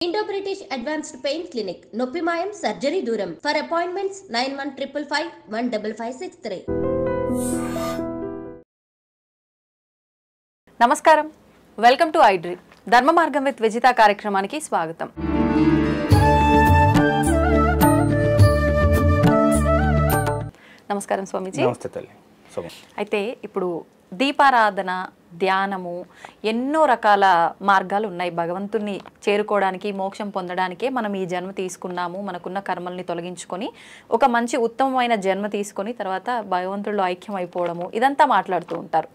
Indo British advanced pain clinic నొప్పి మాయం surgery దూరం. For appointments 9155515563. నమస్కారం, వెల్కమ్ టు ఐ డ్రీమ్. ధర్మ మార్గం విత్ విజిత కార్యక్రమానికి స్వాగతం. నమస్కారం స్వామీజీ. నమస్తే తల్లి. అయితే ఇప్పుడు దీపారాధన, ధ్యానము, ఎన్నో రకాల మార్గాలు ఉన్నాయి భగవంతుణ్ణి చేరుకోవడానికి, మోక్షం పొందడానికే మనం ఈ జన్మ తీసుకున్నాము. మనకున్న కర్మల్ని తొలగించుకొని ఒక మంచి ఉత్తమమైన జన్మ తీసుకొని తర్వాత భగవంతుడిలో ఐక్యం అయిపోవడము, ఇదంతా మాట్లాడుతూ ఉంటారు.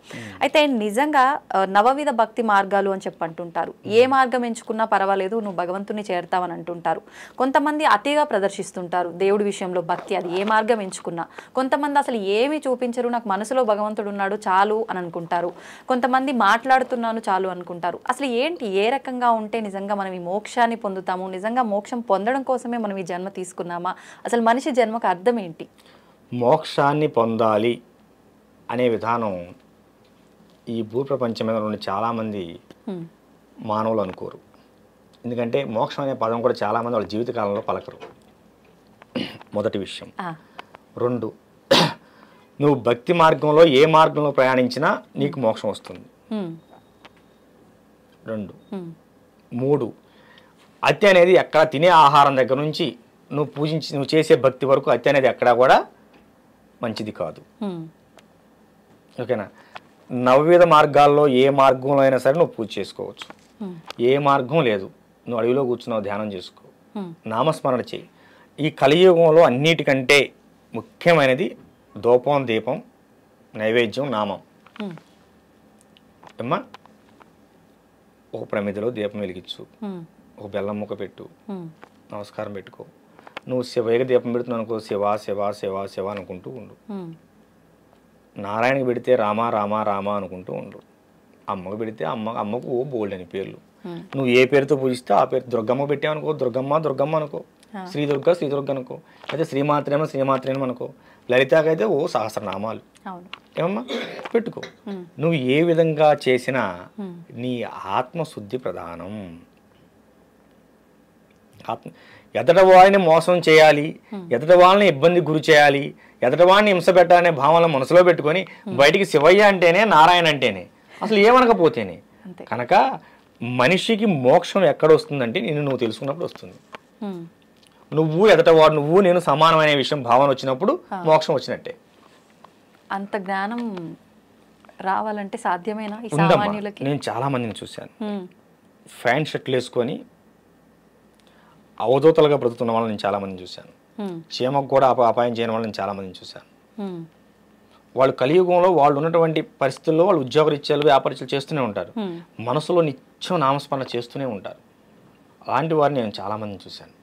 అయితే నిజంగా నవవిధ భక్తి మార్గాలు అని చెప్పంటుంటారు. ఏ మార్గం ఎంచుకున్నా పర్వాలేదు, నువ్వు భగవంతుని చేరుతావని అంటుంటారు. కొంతమంది అతిగా ప్రదర్శిస్తుంటారు దేవుడి విషయంలో భక్తి, అది ఏ మార్గం ఎంచుకున్నా. కొంతమంది అసలు ఏమీ చూపించరు, నాకు మనసులో భగవంతుడు ఉన్నాడు చాలు అని అనుకుంటారు. కొంతమంది మాట్లాడుతున్నాను చాలు అనుకుంటారు. అసలు ఏంటి, ఏ రకంగా ఉంటే నిజంగా మనం ఈ మోక్షాన్ని పొందుతాము? నిజంగా మోక్షం పొందడం కోసమే మనం ఈ జన్మ తీసుకున్నామా? అసలు మనిషి జన్మకు అర్థం ఏంటి? మోక్షాన్ని పొందాలి అనే విధానం ఈ భూప్రపంచం మీద నుండి చాలామంది మానవులు అనుకోరు. ఎందుకంటే మోక్షం అనే పదం కూడా చాలామంది వాళ్ళ జీవితకాలంలో పలకరు. మొదటి విషయం. రెండు, నువ్వు భక్తి మార్గంలో ఏ మార్గంలో ప్రయాణించినా నీకు మోక్షం వస్తుంది. రెండు. మూడు, అతి అనేది ఎక్కడ తినే ఆహారం దగ్గర నుంచి నువ్వు చేసే భక్తి వరకు అతి అనేది ఎక్కడా కూడా మంచిది కాదు. ఓకేనా? నవవిధ మార్గాల్లో ఏ మార్గంలో అయినా సరే నువ్వు పూజ చేసుకోవచ్చు. ఏ మార్గం లేదు, నువ్వు అడవిలో కూర్చున్నావు, ధ్యానం చేసుకో, నామస్మరణ చేయి. ఈ కలియుగంలో అన్నిటికంటే ముఖ్యమైనది ధూపం, దీపం, నైవేద్యం, నామం. అమ్మా, ఒక ప్రమిదలో దీపం వెలిగించు, ఒక బెల్లం ముక్క పెట్టు, నమస్కారం పెట్టుకో. నువ్వు శివయ్యకి దీపం పెడుతున్నావు అనుకో, శివ శివ శివ శివ అనుకుంటూ ఉండు. నారాయణకి పెడితే రామ రామ రామ అనుకుంటూ ఉండు. అమ్మకు పెడితే అమ్మకు బోల్డ్ అని పేర్లు. నువ్వు ఏ పేరుతో పూజిస్తే ఆ పేరు. దుర్గమ్మ పెట్టావనుకో, దుర్గమ్మ దుర్గమ్మ అనుకో, శ్రీదుర్గ శ్రీదుర్గ అనుకో, అయితే శ్రీమాత్రేమో శ్రీమాత్రేమో అనుకో, లలితాకైతే ఓ సహస్రనామాలు. ఏమమ్మా పెట్టుకో. నువ్వు ఏ విధంగా చేసినా నీ ఆత్మశుద్ధి ప్రధానం. ఎదట వాడిని మోసం చేయాలి, ఎదట వాళ్ళని ఇబ్బంది గురి చేయాలి, ఎదట వాడిని హింస పెట్టాలనే భావనలు మనసులో పెట్టుకొని బయటికి శివయ్య అంటేనే, నారాయణ అంటేనే, అసలు ఏమనకపోతేనే. కనుక మనిషికి మోక్షం ఎక్కడ వస్తుందంటే నువ్వు తెలుసుకున్నప్పుడు వస్తుంది. నువ్వు ఎదటవాడు, నువ్వు నేను సమానమైన విషయం భావన వచ్చినప్పుడు మోక్షం వచ్చినట్టే. అంత జ్ఞానం రావాలంటే సాధ్యమేనా? నేను చాలా మందిని చూశాను, ఫ్యాన్ షర్ట్లు వేసుకొని అవధూతలుగా బ్రతుకుతున్న వాళ్ళని నేను చాలా మందిని చూశాను. చీమకు కూడా అపాయం చేయని వాళ్ళని చాలా మందిని చూశాను. వాళ్ళు కలియుగంలో వాళ్ళు ఉన్నటువంటి పరిస్థితుల్లో వాళ్ళు ఉద్యోగరీత్యాలు, వ్యాపారీత్యాలు చేస్తూనే ఉంటారు, మనసులో నిత్యం నామస్మరణ చేస్తూనే ఉంటారు. అలాంటి వారిని నేను చాలా మందిని చూశాను.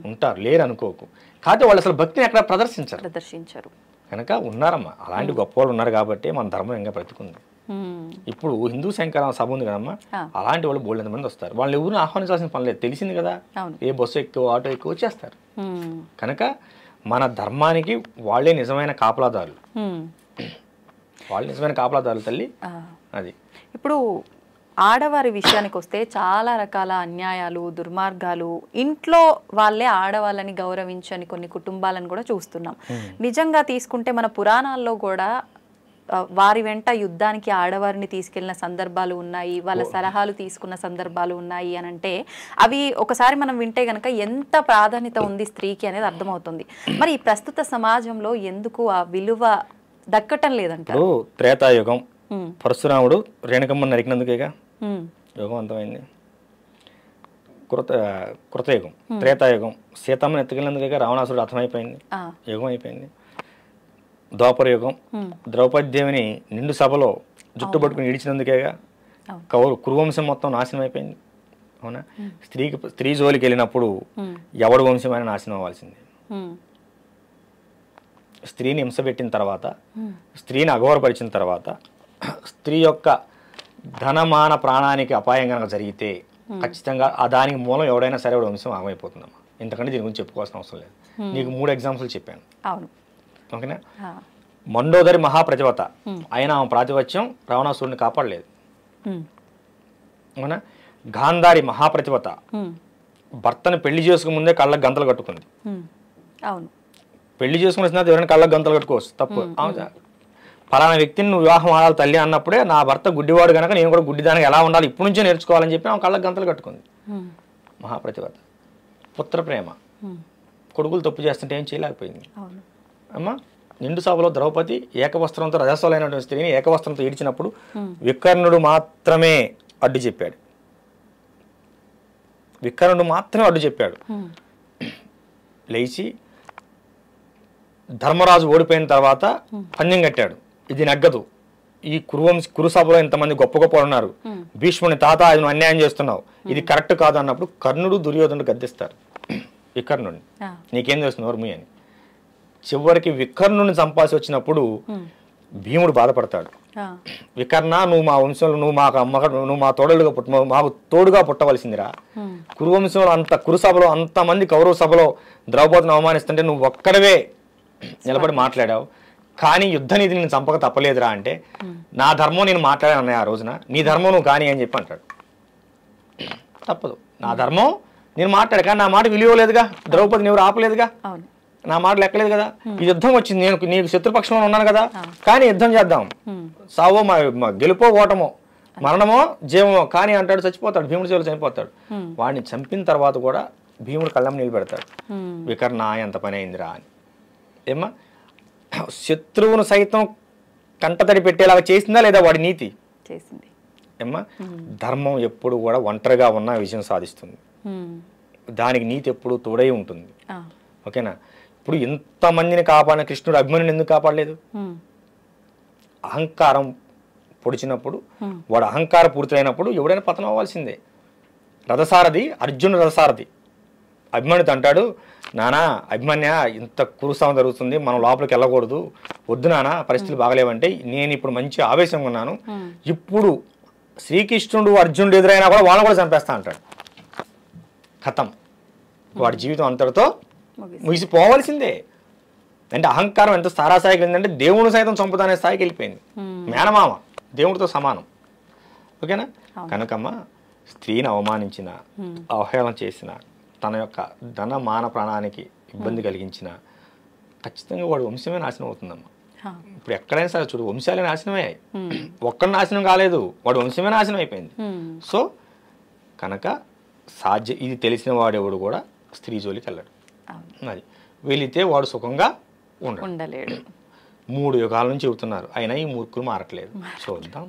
ఉంటారు, లేరు అనుకోకు. కాకపోతే వాళ్ళు అసలు భక్తిని ఎక్కడ ప్రదర్శించరు. కనుక ఉన్నారమ్మా, అలాంటి గొప్ప వాళ్ళు ఉన్నారు కాబట్టి మన ధర్మం ఇంకా బ్రతుకుంది. ఇప్పుడు హిందూ శంకర సభ ఉంది కదమ్మా, అలాంటి వాళ్ళు బోల్డ్ మంది వస్తారు. వాళ్ళని ఎవరిని ఆహ్వానించాల్సిన పని లేదు, తెలిసింది కదా. ఏ బస్సు ఎక్కువ, ఆటో ఎక్కువ వచ్చేస్తారు. కనుక మన ధర్మానికి వాళ్ళే నిజమైన కాపలాదారులు. వాళ్ళు నిజమైన కాపలాదారులు తల్లి. అది ఇప్పుడు ఆడవారి విషయానికి వస్తే చాలా రకాల అన్యాయాలు, దుర్మార్గాలు, ఇంట్లో వాళ్ళే ఆడవాళ్ళని గౌరవించని కొన్ని కుటుంబాలను కూడా చూస్తున్నాం. నిజంగా తీసుకుంటే మన పురాణాల్లో కూడా వారి వెంట యుద్ధానికి ఆడవారిని తీసుకెళ్లిన సందర్భాలు ఉన్నాయి, వాళ్ళ సలహాలు తీసుకున్న సందర్భాలు ఉన్నాయి అని అంటే అవి ఒకసారి మనం వింటే గనక ఎంత ప్రాధాన్యత ఉంది స్త్రీకి అనేది అర్థమవుతుంది. మరి ఈ ప్రస్తుత సమాజంలో ఎందుకు ఆ విలువ దక్కటం లేదంటారు? త్రేతాయుగం, పరశురాముడు రేణుకమ్మని నరికినందుకేగా యుగం అంతమైంది. కృతయుగం, త్రేతాయుగం, సీతమ్మని ఎత్తుకెళ్ళినందుకేగా రావణాసురుడు అర్థమైపోయింది, యుగం అయిపోయింది. ద్వాపర యుగం, ద్రౌపది దేవిని నిండు సభలో జుట్టు పట్టుకుని ఈడ్చినందుకేగా కురువంశం మొత్తం నాశనం అయిపోయింది. అవునా? స్త్రీ జోలికి వెళ్ళినప్పుడు ఎవడు వంశమైన నాశనం అవ్వాల్సింది. స్త్రీని హింస పెట్టిన తర్వాత, స్త్రీని అఘోరపరిచిన తర్వాత, స్త్రీ యొక్క ధనమాన ప్రాణానికి అపాయం కనుక జరిగితే ఖచ్చితంగా దానికి మూలం ఎవడైనా సరే వంశం ఆగమైపోతుందమ్మా. ఎందుకంటే దీని గురించి చెప్పుకోవాల్సిన అవసరం లేదు. నీకు 3 ఎగ్జాంపుల్స్ చెప్పాను. ఓకేనా? మండోదరి మహాప్రతివత అయినా ఆమె ప్రాతిపత్యం రావణాసురుడిని కాపాడలేదు. అవునా? గాంధారి మహాప్రతివత, భర్తను పెళ్లి చేసుకునే ముందే కళ్ళకు గంతలు కట్టుకుంది. అవును, పెళ్లి చేసుకున్న తర్వాత ఎవరైనా కళ్ళకు గంతలు కట్టుకోవచ్చు, తప్పు. పలానా వ్యక్తిని నువ్వు వివాహం ఆడాలి తల్లి అన్నప్పుడే నా భర్త గుడ్డివాడు కనుక నేను కూడా గుడ్డిదానికి ఎలా ఉండాలి ఇప్పుడు నుంచే నేర్చుకోవాలని చెప్పి ఆమె కళ్ళకు గంతలు కట్టుకుంది. మహాప్రతివత. పుత్ర ప్రేమ. కొడుకులు తప్పు చేస్తుంటే ఏం చేయలేకపోయింది. అమ్మా నిండు సభలో ద్రౌపది ఏకవస్త్రంతో రజస్వలైనటువంటి స్త్రీని ఏకవస్త్రంతో ఈడ్చినప్పుడు వికర్ణుడు మాత్రమే అడ్డు చెప్పాడు. వికర్ణుడు మాత్రమే అడ్డు చెప్పాడు. లేచి ధర్మరాజు ఓడిపోయిన తర్వాత పందెం కట్టాడు, ఇది నగ్గదు, ఈ కురు సభలో ఇంతమంది గొప్ప గొప్ప ఉన్నారు, భీష్ముని తాత అది నువ్వు అన్యాయం చేస్తున్నావు, ఇది కరెక్ట్ కాదు అన్నప్పుడు కర్ణుడు దుర్యోధనుడు గద్దిస్తారు వికర్ణుడిని, నీకేం తెలుస్తుంది వర్మి అని. చివరికి వికర్ణుని చంపాల్సి వచ్చినప్పుడు భీముడు బాధపడతాడు. వికర్ణ నువ్వు మా వంశంలో నువ్వు మా తోడుగా మాకు తోడుగా పుట్టవలసిందిరా. కురువంశంలో కురు సభలో అంతమంది కౌరవ సభలో ద్రౌపదిని అవమానిస్తుంటే నువ్వు ఒక్కడవే నిలబడి మాట్లాడావు, కానీ యుద్ధ నీతి నేను చంపక తప్పలేదురా అంటే నా ధర్మం నేను మాట్లాడాను అన్నయ్య ఆ రోజున, నీ ధర్మం నువ్వు కానీ అని చెప్పి అంటాడు. తప్పదు, నా ధర్మం నేను మాట్లాడు, కానీ నా మాట విలువలేదుగా, ద్రౌపదిని ఎవరు ఆపలేదుగా, నా మాట లెక్కలేదు కదా. ఈ యుద్ధం వచ్చింది, నేను నీకు శత్రుపక్షంలో ఉన్నాను కదా, కానీ యుద్ధం చేద్దాం, సావో గెలుపో ఓటమో మరణమో జీవమో కానీ అంటాడు, చచ్చిపోతాడు, భీముడి చేతులు చనిపోతాడు. వాడిని చంపిన తర్వాత కూడా భీముడు కళ్ళం నిలబెడతాడు, వికర్ణ ఎంత పని అయిందిరా అని. ఏమ్మా శత్రువును సైతం కంటతడి పెట్టేలాగా చేసిందా లేదా వాడి నీతి చేసింది. ఏమ్మా ధర్మం ఎప్పుడు కూడా ఒంటరిగా ఉన్న విజయం సాధిస్తుంది, దానికి నీతి ఎప్పుడు తోడై ఉంటుంది. ఓకేనా. ఇప్పుడు ఇంతమందిని కాపాడిన కృష్ణుడు అభిమన్యుని ఎందుకు కాపాడలేదు? అహంకారం పొడిచినప్పుడు వాడు అహంకార పూర్తయినప్పుడు ఎవడైనా పతనం అవ్వాల్సిందే. రథసారథి అర్జునుడు రథసారథి. అభిమన్యుడు అంటాడు, నానా అభిమన్య ఇంత కురుసాం జరుగుతుంది, మనం లోపలికి వెళ్ళకూడదు, వద్దు నానా పరిస్థితులు బాగలేవంటే నేను ఇప్పుడు మంచి ఆవేశంగా ఉన్నాను, ఇప్పుడు శ్రీకృష్ణుడు అర్జునుడు ఎదురైనా కూడా వాళ్ళని కూడా చంపేస్తా అంటాడు. ఖతం, వాడి జీవితం అంతటితో ముగిసిపోవాల్సిందే. అంటే అహంకారం ఎంత స్థారాస్థాయికి వెళ్ళిందంటే దేవుని సైతం చంపుతానే స్థాయికి వెళ్ళిపోయింది. మేనమామ దేవుడితో సమానం. ఓకేనా. కనుకమ్మ స్త్రీని అవమానించిన, అవహేళన చేసిన, తన యొక్క ధన మాన ప్రాణానికి ఇబ్బంది కలిగించిన ఖచ్చితంగా వాడు వంశమే నాశనం అవుతుందమ్మా. ఇప్పుడు ఎక్కడైనా సరే చూడు, వంశాలే నాశనమే, ఒక్కడి నాశనం కాలేదు, వాడు వంశమే నాశనం అయిపోయింది. సో కనుక ఇది తెలిసిన వాడెవడు కూడా స్త్రీ జోలికి వెళ్ళాడు. అది వెళితే వాడు సుఖంగా ఉండలేడు. 3 యుగాల నుంచి చెబుతున్నారు, అయినా ఈ మూర్ఖులు మారట్లేదు. చూద్దాం.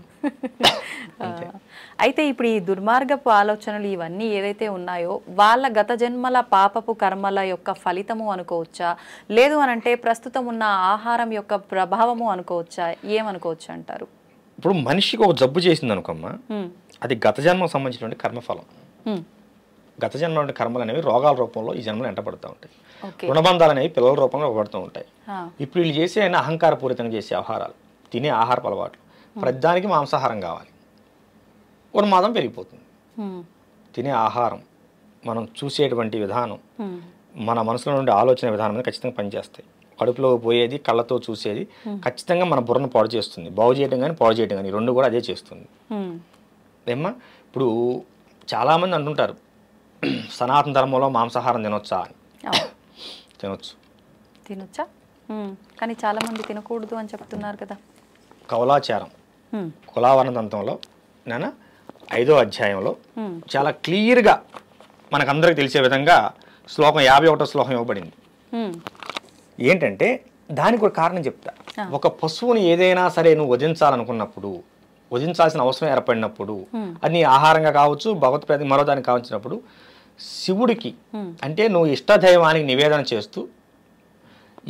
అయితే ఇప్పుడు ఈ దుర్మార్గపు ఆలోచనలు ఇవన్నీ ఏదైతే ఉన్నాయో వాళ్ళ గత జన్మల పాపపు కర్మల యొక్క ఫలితము అనుకోవచ్చా, లేదు అనంటే ప్రస్తుతం ఉన్న ఆహారం యొక్క ప్రభావము అనుకోవచ్చా, ఏమనుకోవచ్చు అంటారు? ఇప్పుడు మనిషికి ఒక జబ్బు చేసింది అనుకోమ్మా, అది గత జన్మకు సంబంధించినటువంటి కర్మఫలం. గత జన్మ కర్మలు అనేవి రోగాల రూపంలో ఈ జన్మలో ఎంటపడుతూ ఉంటాయి, రుణబంధాలు అనేవి పిల్లల రూపంలో ఇవ్వబడుతూ ఉంటాయి. ఇప్పుడు వీళ్ళు చేసే అహంకారపూరితంగా చేసే ఆహారాలు, తినే ఆహారపు అలవాట్లు, ప్రతిదానికి మాంసాహారం కావాలి, ఉన్మాదం పెరిగిపోతుంది. తినే ఆహారం, మనం చూసేటువంటి విధానం, మన మనసులో నుండి ఆలోచన విధానం అనేది ఖచ్చితంగా పనిచేస్తాయి. కడుపులో పోయేది, కళ్ళతో చూసేది ఖచ్చితంగా మన బుర్రను పాడు చేస్తుంది. బాగు చేయడం కానీ పాడు చేయడం కానీ రెండు కూడా అదే చేస్తుంది. ఏమ్మా ఇప్పుడు చాలామంది అంటుంటారు సనాతన ధర్మంలో మాంసాహారం తినొచ్చా అని. తినొచ్చా, కానీ చాలా మంది తినకూడదు అని చెప్తున్నారు కదా. కౌలాచారం కులావరణ తంత్రంలో 5వ అధ్యాయంలో చాలా క్లియర్గా మనకందరికి తెలిసే విధంగా శ్లోకం 51వ శ్లోకం ఇవ్వబడింది. ఏంటంటే దానికి ఒక కారణం చెప్తా. ఒక పశువుని ఏదైనా సరే నువ్వు వధించాలనుకున్నప్పుడు, వధించాల్సిన అవసరం ఏర్పడినప్పుడు, అది నీ ఆహారంగా కావచ్చు, భగవత్ మరో దానికి కావచ్చినప్పుడు శివుడికి అంటే నువ్వు ఇష్టదైవానికి నివేదన చేస్తూ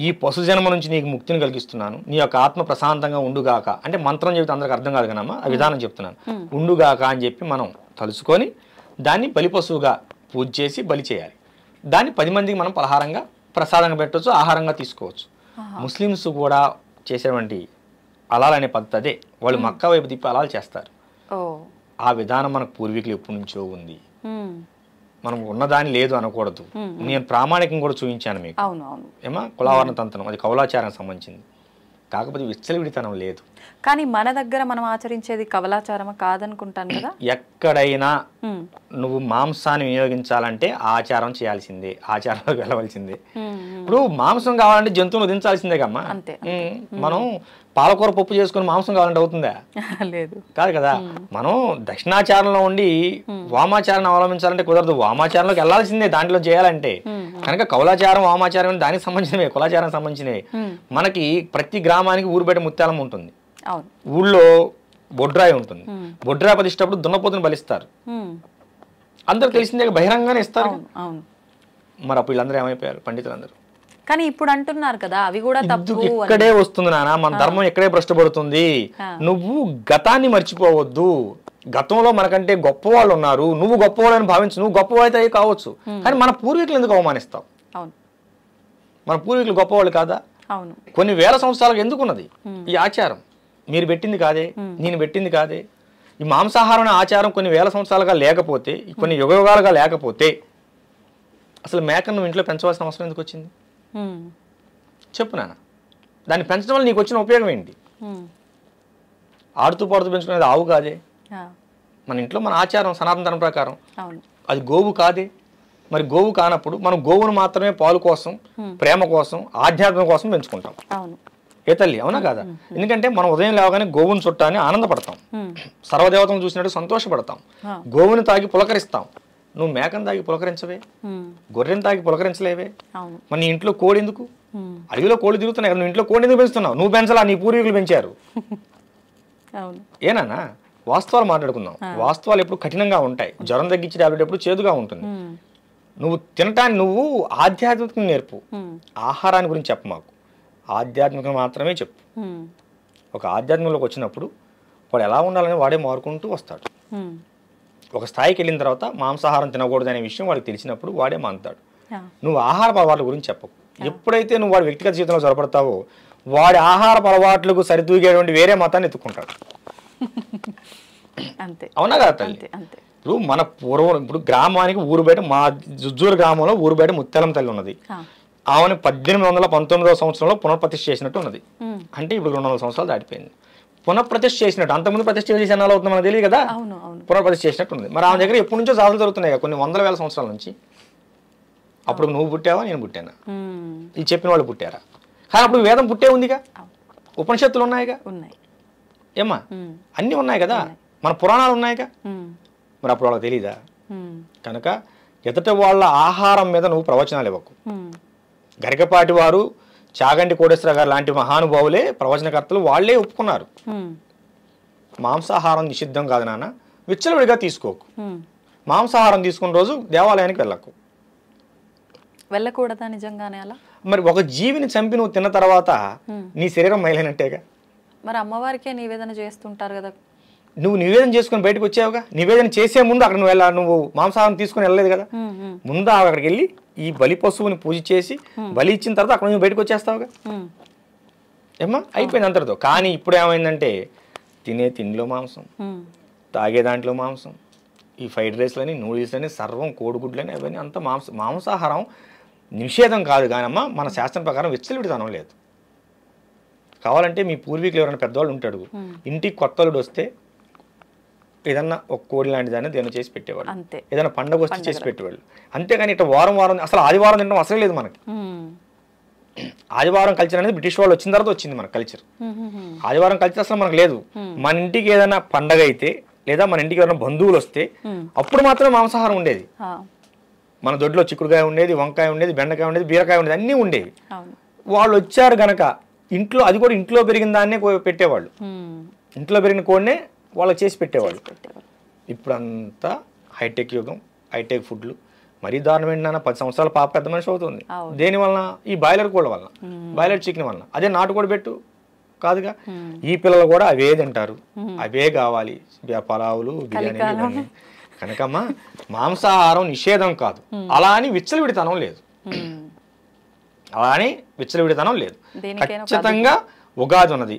ఈ పశు జన్మ నుంచి నీకు ముక్తిని కలిగిస్తున్నాను, నీ యొక్క ఆత్మ ప్రశాంతంగా ఉండుగాక అంటే మంత్రం చెబితే అందరికి అర్థం కాదు కదమ్మా, ఆ విధానం చెప్తున్నాను, ఉండుగాక అని చెప్పి మనం తలుచుకొని దాన్ని బలి పశువుగా పూజ చేసి బలి చేయాలి. దాన్ని 10 మందికి మనం పలహారంగా ప్రసాదంగా పెట్టవచ్చు, ఆహారంగా తీసుకోవచ్చు. ముస్లిమ్స్ కూడా చేసేటువంటి అలాల్ అనే పద్ధతి అదే. వాళ్ళు మక్కా వైపు తిప్పి అలాల్ చేస్తారు. ఆ విధానం మనకు పూర్వీకులు ఎప్పటి నుంచో ఉంది. మనం ఉన్నదాని లేదు అనకూడదు. నేను ప్రామాణికం కూడా చూపించాను మీకు. ఏమా కులావరణ తంత్రం అది కౌలాచారానికి సంబంధించింది. కాకపోతే విచ్చలవిడితనం లేదు. కానీ మన దగ్గర మనం ఆచరించేది కవలాచారమా కాదనుకుంటాను కదా. ఎక్కడైనా నువ్వు మాంసాన్ని వినియోగించాలంటే ఆచారం చేయాల్సిందే, ఆచారంలోకి వెళ్ళవలసిందే. ఇప్పుడు మాంసం కావాలంటే జంతువును వధించాల్సిందే కమ్మా. అంతే. మనం పాలకూర పప్పు చేసుకుని మాంసం కావాలంటే అవుతుందా? లేదు, కాదు కదా. మనం దక్షిణాచారంలో ఉండి వామాచారాన్ని అవలంబించాలంటే కుదరదు, వామాచారంలోకి వెళ్ళాల్సిందే దాంట్లో చేయాలంటే. కనుక కౌలాచారం వామాచారం దానికి సంబంధించినవే, కులాచారానికి సంబంధించినవి. మనకి ప్రతి గ్రామానికి ఊరు బయట ముత్యాలం ఉంటుంది, ఊళ్ళో బొడ్రాయి ఉంటుంది. బొడ్రాయి ప్రతిష్టప్పుడు దున్నపోతుని బలిస్తారు, అందరు తెలిసిందే, బహిరంగానే ఇస్తారు. మరి అప్పుడు వీళ్ళందరూ ఏమైపోయారు పండితులందరూ. కానీ ఇప్పుడు అంటున్నారు కదా అవి కూడా తప్పు. ఇక్కడే వస్తుంది నాన్న, మన ధర్మం ఇక్కడే భ్రష్టపడుతుంది. నువ్వు గతాన్ని మర్చిపోవద్దు. గతంలో మనకంటే గొప్ప వాళ్ళు ఉన్నారు, నువ్వు గొప్పవాళ్ళని భావించు. నువ్వు గొప్పవాళ్ళైతే కావచ్చు, కానీ మన పూర్వీకులు ఎందుకు అవమానిస్తావు? మన పూర్వీకులు గొప్పవాళ్ళు కాదా? కొన్ని వేల సంవత్సరాలకు ఎందుకున్నది ఈ ఆచారం? మీరు పెట్టింది కాదే, నేను పెట్టింది కాదే. ఈ మాంసాహారం అనే ఆచారం కొన్ని వేల సంవత్సరాలుగా లేకపోతే, కొన్ని యుగాలుగా లేకపోతే అసలు మేకను నువ్వు ఇంట్లో పెంచవలసిన అవసరం ఎందుకు వచ్చింది? చెప్పు నాన్న. దాన్ని పెంచడం వల్ల నీకు వచ్చిన ఉపయోగం ఏంటి? ఆడుతూ పాడుతూ పెంచుకునేది ఆవు కాదే. మన ఇంట్లో మన ఆచారం సనాతన ధర్మం ప్రకారం అది గోవు కాదే. మరి గోవు కానప్పుడు మనం గోవును మాత్రమే పాలు కోసం, ప్రేమ కోసం, ఆధ్యాత్మం కోసం పెంచుకుంటాం. ఏ తల్లి, అవునా కాదా? ఎందుకంటే మనం ఉదయం లేవగానే గోవుని చుట్టాన్ని ఆనందపడతాం, సర్వదేవతను చూసినట్టు సంతోషపడతాం, గోవుని తాగి పులకరిస్తాం. నువ్వు మేకను తాగి పులకరించవే, గొర్రెను తాగి పులకరించలేవే. మరి నీ ఇంట్లో కోడి ఎందుకు? అడవిలో కోడి తిరుగుతున్నాయి కదా, నువ్వు ఇంట్లో కోడి ఎందుకు పెంచుతున్నావు? నువ్వు పెంచలా, నీ పూర్వీకులు పెంచారు. ఏనా? వాస్తవాలు మాట్లాడుకుందాం. వాస్తవాలు ఎప్పుడు కఠినంగా ఉంటాయి. జ్వరం తగ్గించే టాబ్లెట్ ఎప్పుడు చేదుగా ఉంటుంది. నువ్వు తినటాన్ని నువ్వు ఆధ్యాత్మికం నేర్పు, ఆహారాన్ని గురించి చెప్పు మాకు. ఆధ్యాత్మికం మాత్రమే చెప్పు. ఒక ఆధ్యాత్మికంలోకి వచ్చినప్పుడు వాడు ఎలా ఉండాలని వాడే మారుకుంటూ వస్తాడు. ఒక స్థాయికి వెళ్ళిన తర్వాత మాంసాహారం తినకూడదు అనే విషయం వాడికి తెలిసినప్పుడు వాడే మానుతాడు. నువ్వు ఆహార అలవాట్ల గురించి చెప్పకు. ఎప్పుడైతే నువ్వు వాడి వ్యక్తిగత జీవితంలో చొరపడతావో వాడి ఆహార అలవాట్లకు సరితూగేటువంటి వేరే మతాన్ని ఎత్తుకుంటాడు. అవునా కదా తల్లి? ఇప్పుడు మన పూర్వం, ఇప్పుడు గ్రామానికి ఊరు బయట, మా జుజ్జూరు గ్రామంలో ఊరు బయట ముత్యాలం తల్లి ఉన్నది. ఆమెను 1819వ సంవత్సరంలో పునఃప్రతిష్ఠ చేసినట్టు ఉన్నది. అంటే ఇప్పుడు 200 సంవత్సరాలు దాటిపోయింది. పునఃప్రతిష్ఠ చేసినట్టు, అంతకుముందు ప్రతిష్ఠ చేసి ఎన్నాళ్ళు అవుతుంది మనకు తెలియదు కదా. పునఃప్రతిష్ఠ చేసినట్టు ఉంది. మరి ఆమె దగ్గర ఎప్పటి నుంచో సాధనలు జరుగుతున్నాయి కదా, కొన్ని వందల వేల సంవత్సరాల నుంచి. అప్పుడు నువ్వు పుట్టావా, నేను పుట్టానా, ఈ చెప్పిన వాళ్ళు పుట్టారా? కానీ అప్పుడు వేదం పుట్టే ఉందిగా, ఉపనిషత్తులు ఉన్నాయిగా, ఏమ్మా అన్నీ ఉన్నాయి కదా, మన పురాణాలు ఉన్నాయిగా. మరి అప్పుడు వాళ్ళకి తెలీదా? కనుక ఎదుట వాళ్ళ ఆహారం మీద నువ్వు ప్రవచనాలు ఇవ్వకు. గరికపాటి వారు, చాగంటి కోటేశ్వర గారు లాంటి మహానుభావులే ప్రవచనకర్తలు, వాళ్లే ఒప్పుకున్నారు మాంసాహారం నిషిద్ధం కాదు నాన్న, విచ్చలవిడిగా తీసుకోకు. మాంసాహారం తీసుకున్న రోజు దేవాలయానికి వెళ్ళకూడదా నిజంగానే? అలా మరి ఒక జీవిని చంపి నువ్వు తిన్న తర్వాత నీ శరీరం మైలైనట్టేగా. మరి అమ్మవారికే నివేదన చేస్తుంటారు కదా, నువ్వు నివేదన చేసుకుని బయటకు వచ్చావుగా. నివేదన చేసే ముందు అక్కడ నువ్వు మాంసాహారం తీసుకుని వెళ్ళలేదు కదా. ముందు అక్కడికి వెళ్ళి ఈ బలి పశువుని పూజ చేసి బలి ఇచ్చిన తర్వాత అక్కడ నువ్వు బయటకు వచ్చేస్తావుగా. ఏమ్మా అయిపోయింది అంతటితో. కానీ ఇప్పుడు ఏమైందంటే తినే తిండిలో మాంసం, తాగే దాంట్లో మాంసం, ఈ ఫ్రైడ్ రైస్లని, నూడిల్స్లని, సర్వం కోడిగుడ్లని, అవన్నీ అంతా మాంసాహారం నిషేధం కాదు. కానమ్మా మన శాస్త్రం ప్రకారం విచ్చలవిడితనం లేదు. కావాలంటే మీ పూర్వీకులు ఎవరైనా పెద్దవాళ్ళు ఉంటాడు, ఇంటికి కొత్తలుడు వస్తే ఏదన్నా ఒక కోడి లాంటి దాన్ని దేని చేసి పెట్టేవాళ్ళు, ఏదైనా పండుగ వస్తే చేసి పెట్టేవాళ్ళు. అంతేగాని ఇట్లా వారం అసలు ఆదివారం తినడం అసలు లేదు మనకి. ఆదివారం కల్చర్ అనేది బ్రిటిష్ వాళ్ళు వచ్చిన తర్వాత వచ్చింది మన కల్చర్. ఆదివారం కల్చర్ అసలు మనకు లేదు. మన ఇంటికి ఏదైనా పండగ అయితే లేదా మన ఇంటికి ఎవరైనా బంధువులు వస్తే అప్పుడు మాత్రమే మాంసాహారం ఉండేది. మన దొడ్లో చిక్కుడుకాయ ఉండేది, వంకాయ ఉండేది, బెండకాయ ఉండేది, బీరకాయ ఉండేది, అన్నీ ఉండేవి. వాళ్ళు వచ్చారు గనక ఇంట్లో, అది కూడా ఇంట్లో పెరిగిన దాన్నే పెట్టేవాళ్ళు, ఇంట్లో పెరిగిన కోడినే వాళ్ళకి చేసి పెట్టేవాళ్ళు. ఇప్పుడంతా హైటెక్ యుగం, హైటెక్ ఫుడ్లు. మరీ దారుణం ఏంటన్నా, 10 సంవత్సరాల పాప పెద్ద మనిషి అవుతుంది. దేని వలన? ఈ బాయిలర్ కోళ్ళ వలన, బాయిలర్ చికెన్ వలన. అదే నాటుకోడి పెట్టు కాదుగా. ఈ పిల్లలు కూడా అవే తింటారు, అవే కావాలి, పలావులు, బిర్యానీ. కనుకమ్మా మాంసాహారం నిషేధం కాదు, అలా అని విచ్చలవిడితనం లేదు. ఖచ్చితంగా ఉగాది ఉన్నది,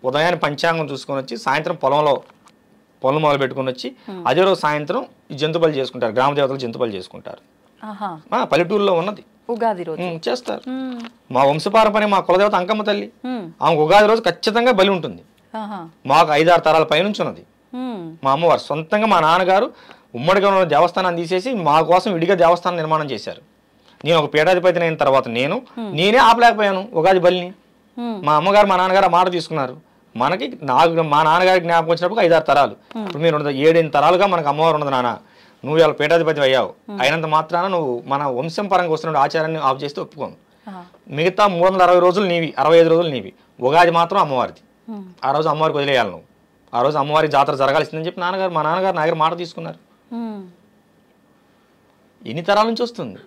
ఉదయాన్ని పంచాంగం చూసుకొని వచ్చి సాయంత్రం పొలం మొదలు పెట్టుకుని వచ్చి అదే రోజు సాయంత్రం ఈ జంతు బలి చేసుకుంటారు, గ్రామ దేవతలు జంతు బలి చేసుకుంటారు. పల్లెటూరులో ఉన్నది ఉగాది రోజు చేస్తారు. మా వంశపారంపర్యం మా కులదేవత అంకమ్మ తల్లి, ఆమె ఉగాది రోజు ఖచ్చితంగా బలి ఉంటుంది. మాకు 5-6 తరాల పైనుంచి ఉన్నది. మా అమ్మవారు సొంతంగా మా నాన్నగారు ఉమ్మడిగా ఉన్న దేవస్థానాన్ని తీసేసి మా కోసం విడిగా దేవస్థానం నిర్మాణం చేశారు. నేను ఒక పీఠాధిపతిని అయిన తర్వాత నేనే ఆపలేకపోయాను ఉగాది బలిని. మా అమ్మగారు మా నాన్నగారు ఆ మాట తీసుకున్నారు. నాకు మా నాన్నగారికి జ్ఞాపకం వచ్చినప్పుడు 5-6 తరాలు. ఇప్పుడు మీరు 7-8 తరాలుగా మనకు అమ్మవారు ఉన్నది నాన్న. నువ్వు ఇలా పీఠాధిపతి అయ్యావు అయినంత మాత్రాన నువ్వు మన వంశం పరంగా వస్తున్న ఆచారాన్ని ఆఫ్ చేస్తే ఒప్పుకోను. మిగతా 360 రోజులు నీవి, 65 రోజులు నీవి. ఉగాది మాత్రం అమ్మవారిది. ఆ రోజు అమ్మవారికి వదిలేయాలి నువ్వు. ఆ రోజు అమ్మవారికి జాతర జరగాల్సిందని చెప్పి మా నాన్నగారు నా దగ్గర మాట తీసుకున్నారు. ఎన్ని తరాల నుంచి వస్తుంది.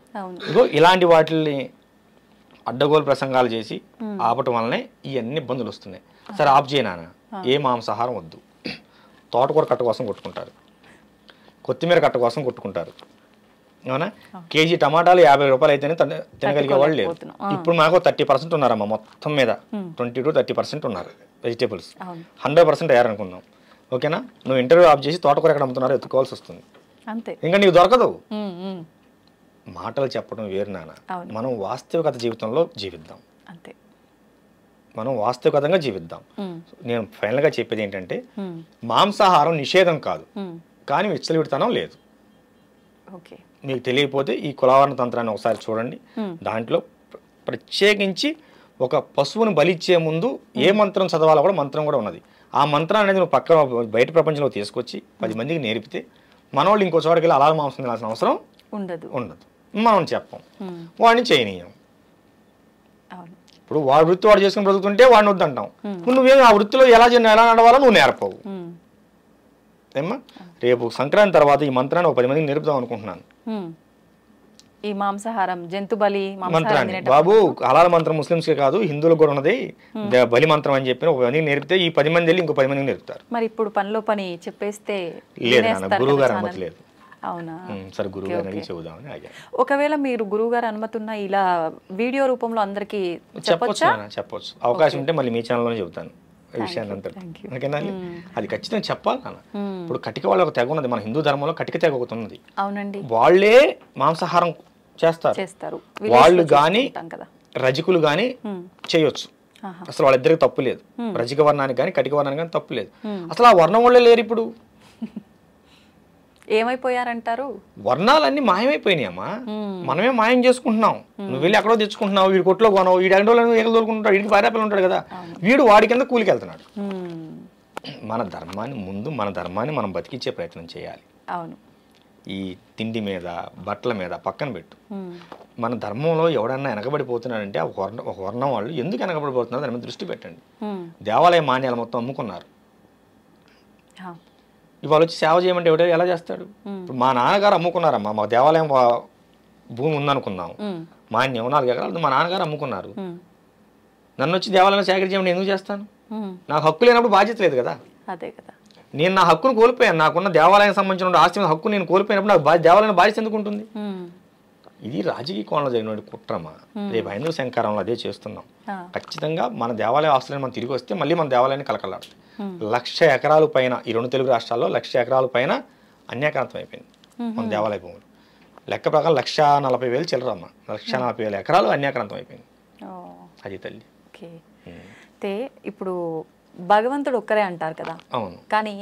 ఇగో ఇలాంటి వాటిని అడ్డగోలు ప్రసంగాలు చేసి ఆపటం వల్లనే ఇవన్నీ ఇబ్బందులు వస్తున్నాయి. సరే ఆఫ్ చేయనా, ఏ మాంసాహారం వద్దు. తోటకూర కట్ట కోసం కొట్టుకుంటారు, కొత్తిమీర కట్ట కోసం కొట్టుకుంటారు. అవునా? కేజీ టమాటాలు 50 రూపాయలు అయితేనే తినగలిగే వాళ్ళు లేరు. ఇప్పుడు మాకు 30% ఉన్నారమ్మా మొత్తం మీద. 20 to 30% ఉన్నారు వెజిటేబుల్స్. 100% అయ్యారనుకుందాం. ఓకేనా? నువ్వు ఇంటర్వ్యూ ఆఫ్ చేసి తోటకూర ఎక్కడ అమ్ముతున్నారో ఎత్తుకోవాల్సి వస్తుంది. ఇంకా నీకు దొరకదు. మాటలు చెప్పడం వేరు నాన్న. మనం వాస్తవికత జీవితంలో జీవిద్దాం. మనం వాస్తవికతంగా జీవిద్దాం. నేను ఫైనల్గా చెప్పేది ఏంటంటే మాంసాహారం నిషేధం కాదు, కానీ విచ్చలవిడితనం లేదు. మీకు తెలియకపోతే ఈ కులవర్ణ తంత్రాన్ని ఒకసారి చూడండి. దాంట్లో ప్రత్యేకించి ఒక పశువును బలిచ్చే ముందు ఏ మంత్రం చదవాలో కూడా మంత్రం కూడా ఉన్నది. ఆ మంత్రం అనేది నువ్వు పక్కన బయట ప్రపంచంలో తీసుకొచ్చి 10 మందికి నేర్పితే మనోళ్ళు ఇంకో చోటకి వెళ్ళి అలాగే మాంసం తినాల్సిన అవసరం ఉండదు. మనం చెప్పం, వాడిని చేయనీయం. ఇప్పుడు వాడి వృత్తి వాడు చేసుకుని బ్రతుకుతుంటే వాడిని వద్దంటాం. నువ్వేం ఆ వృత్తిలో ఎలా నడవాలో నువ్వు నేర్పవు. ఏమ్మా, రేపు సంక్రాంతి తర్వాత ఈ మంత్రాన్ని ఒక 10 మందికి నేర్పుదాం అనుకుంటున్నాను. ఈ మాంసాహారం జంతు బలి మంత్రాన్ని బాబు హలాల్ మంత్రం ముస్లింస్కే కాదు హిందువులకు కూడా ఉన్నది. బలి మంత్రం అని చెప్పి ఒక 10 మందికి నేర్పితే ఈ 10 మంది వెళ్ళి ఇంకో 10 మందికి నేర్పుతారు. మరి ఇప్పుడు పనిలో పని చెప్పేస్తే లేదు నాన్న, గురువు గారు అనుమతి లేదు. అవునా? సరే గురువు గారిని అడిగి చెబుదామని ఆగాను. ఒకవేళ మీరు గురువు గారు అనుమతి ఉన్నా ఇలా వీడియో రూపంలో అందరికి చెప్పొచ్చు. అవకాశం ఉంటే మళ్ళీ మీ ఛానల్లోనే చెబుతాను విషయాన్ని అంతా. ఓకేనా? అది ఖచ్చితంగా చెప్పాలి నాన్న. ఇప్పుడు కటిక వాళ్ళ ఒక తెగ ఉన్నది, మన హిందూ ధర్మంలో కటిక తెగ ఒకటి ఉన్నది. అవునండి. వాళ్ళే మాంసాహారం చేస్తారు. వాళ్ళు గాని రజకులు గాని చేయొచ్చు. అసలు వాళ్ళిద్దరికి తప్పు లేదు. రజక వర్ణానికి కానీ కటిక వర్ణానికి కానీ తప్పు లేదు. అసలు ఆ వర్ణం వాళ్ళే లేరు ఇప్పుడు. ఏమైపోయారంటారు? వర్ణాలన్నీ మాయమైపోయినాయమ్మా. మనమే మాయం చేసుకుంటున్నాం. నువ్వు వెళ్ళి ఎక్కడో తెచ్చుకుంటున్నావు, వీడి కొట్లో కొనవు, వీడి ఎండలో ఎగలు తోలుకుంటాడు, వీడికి భార్యాపిల్లలు ఉంటాడు కదా, వీడు వాడి కింద కూలికి వెళ్తున్నాడు. మన ధర్మాన్ని మనం బతికించే ప్రయత్నం చేయాలి. అవును. ఈ తిండి మీద బట్టల మీద పక్కన పెట్టు. మన ధర్మంలో ఎవడన్నా వెనకబడిపోతున్నాడంటే ఒక వర్ణం వాళ్ళు ఎందుకు వెనకబడిపోతున్నారు దాని మీద దృష్టి పెట్టండి. దేవాలయ మాన్యాలు మొత్తం అమ్ముకున్నారు. ఇవాళ వచ్చి సేవ చేయమంటే ఎవడో ఎలా చేస్తాడు? ఇప్పుడు మా నాన్నగారు అమ్ముకున్నారమ్మా. మా దేవాలయం భూమి ఉందనుకుందాం, మాన్యం 4 ఎకరాలు మా నాన్నగారు అమ్ముకున్నారు. నన్ను వచ్చి దేవాలయం సేకరించమని ఎందుకు చేస్తాను? నాకు హక్కు లేనప్పుడు బాధ్యత లేదు కదా. అదే కదా. నేను నా హక్కును కోల్పోయాను. నాకున్న దేవాలయం సంబంధించిన ఆస్తి హక్కు నేను కోల్పోయినప్పుడు నాకు దేవాలయం బాధ్యత ఎందుకు ఉంటుంది? ఇది రాజకీయ కోణంలో జరిగిన కుట్రమా. రేపు హైందవ శంకరంలో అదే చేస్తున్నాం. ఖచ్చితంగా మన దేవాలయ ఆస్తులను మనం తిరిగి వస్తే మళ్ళీ మన దేవాలయాన్ని కలకలాడుతుంది. 1,00,000 ఎకరాలు పైన ఈ 2 తెలుగు రాష్ట్రాల్లో 1,00,000 ఎకరాల పైన అన్యాక్రాంతం అయిపోయింది మన దేవాలయ భూములు. లెక్క ప్రకారం 1,40,000 చిల్లరమ్మ. 1,40,000 ఎకరాలు అన్యాక్రాంతం అయిపోయింది. అది తల్లి. అయితే ఇప్పుడు భగవంతుడు ఒక్కరే అంటారు కదా. అవును. కానీ